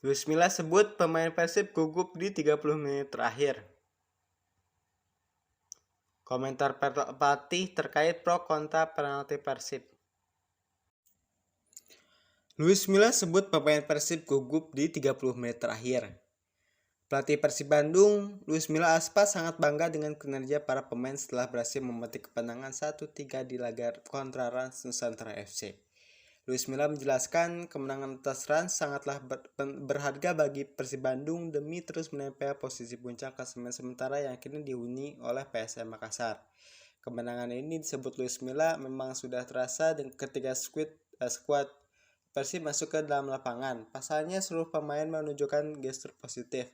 Luis Milla sebut pemain Persib gugup di 30 menit terakhir. Komentar pelatih terkait pro kontra penalti Persib. Luis Milla sebut pemain Persib gugup di 30 menit terakhir. Pelatih Persib Bandung, Luis Milla Aspa sangat bangga dengan kinerja para pemain setelah berhasil memetik kemenangan 1-3 di laga kontra Rans Nusantara FC. Luis Milla menjelaskan kemenangan atas Rans sangatlah berharga bagi Persib Bandung demi terus menempel posisi puncak klasemen sementara yang kini dihuni oleh PSM Makassar. Kemenangan ini disebut Luis Milla memang sudah terasa ketika skuad Persib masuk ke dalam lapangan. Pasalnya seluruh pemain menunjukkan gestur positif,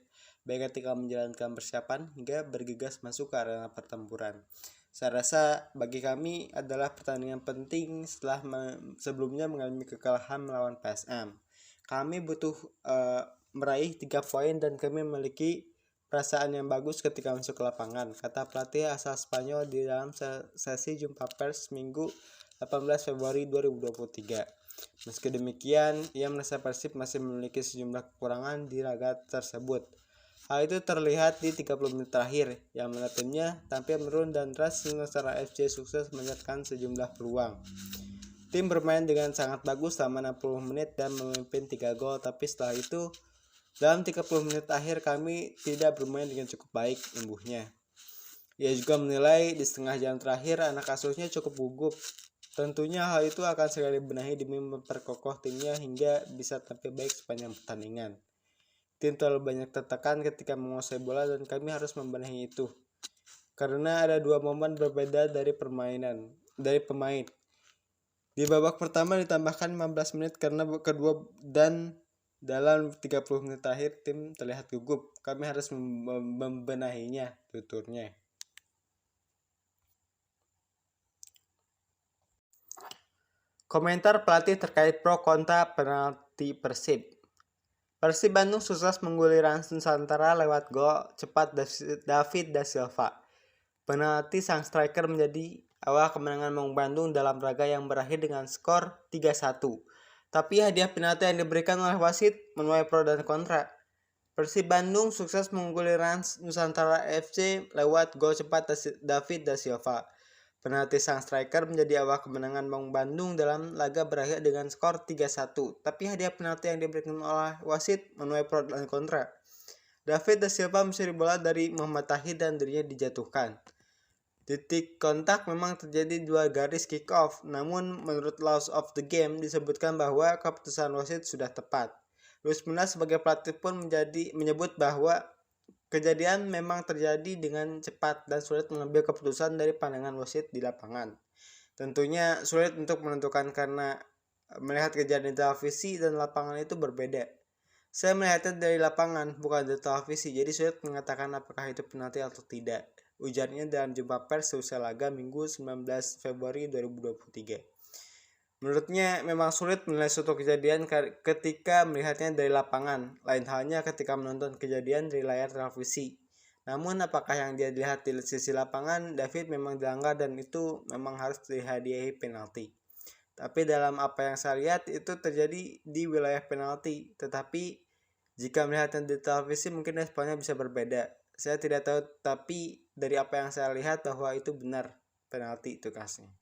baik ketika menjalankan persiapan hingga bergegas masuk ke arena pertempuran. Saya rasa bagi kami adalah pertandingan penting setelah sebelumnya mengalami kekalahan melawan PSM. Kami butuh meraih 3 poin dan kami memiliki perasaan yang bagus ketika masuk ke lapangan, kata pelatih asal Spanyol di dalam sesi jumpa pers Minggu 18 Februari 2023. Meski demikian, ia merasa Persib masih memiliki sejumlah kekurangan di laga tersebut. Hal itu terlihat di 30 menit terakhir, yang mana timnya tampil menurun dan Rans Nusantara FC sukses menyertakan sejumlah peluang. Tim bermain dengan sangat bagus selama 60 menit dan memimpin 3 gol, tapi setelah itu, dalam 30 menit akhir kami tidak bermain dengan cukup baik, imbuhnya. Ia juga menilai di setengah jam terakhir anak asuhnya cukup gugup. Tentunya hal itu akan segera dibenahi demi memperkokoh timnya hingga bisa tampil baik sepanjang pertandingan. Tim terlalu banyak tertekan ketika menguasai bola dan kami harus membenahi itu. Karena ada 2 momen berbeda dari pemain. Di babak pertama ditambahkan 15 menit karena kedua dan dalam 30 menit terakhir tim terlihat gugup. Kami harus membenahinya, tuturnya. Komentar pelatih terkait pro kontra penalti Persib. Persib Bandung sukses menggulirkan Rans Nusantara lewat gol cepat David da Silva. Penalti sang striker menjadi awal kemenangan Maung Bandung dalam laga yang berakhir dengan skor 3-1. Tapi hadiah penalti yang diberikan oleh wasit menuai pro dan kontra. Persib Bandung sukses menggulirkan Rans Nusantara FC lewat gol cepat David da Silva. Penalti sang striker menjadi awal kemenangan Maung Bandung dalam laga berakhir dengan skor 3-1. Tapi hadiah penalti yang diberikan oleh wasit menuai pro dan kontra. David da Silva mencuri bola dari Muhammad Tahir dan dirinya dijatuhkan. Titik kontak memang terjadi 2 garis kick off, namun menurut Laws of the Game disebutkan bahwa keputusan wasit sudah tepat. Luis Milla sebagai pelatih pun menyebut bahwa kejadian memang terjadi dengan cepat dan sulit mengambil keputusan dari pandangan wasit di lapangan. Tentunya sulit untuk menentukan karena melihat kejadian di televisi dan lapangan itu berbeda. Saya melihatnya dari lapangan, bukan dari televisi, jadi sulit mengatakan apakah itu penalti atau tidak. Ujarnya dalam jumpa pers seusai laga Minggu 19 Februari 2023. Menurutnya memang sulit menilai suatu kejadian ketika melihatnya dari lapangan, lain halnya ketika menonton kejadian dari layar televisi. Namun apakah yang dia lihat di sisi lapangan, David memang dilanggar dan itu memang harus dihadiahi penalti. Tapi dalam apa yang saya lihat itu terjadi di wilayah penalti, tetapi jika melihatnya di televisi mungkin responnya bisa berbeda. Saya tidak tahu, tapi dari apa yang saya lihat bahwa itu benar penalti itu kasnya.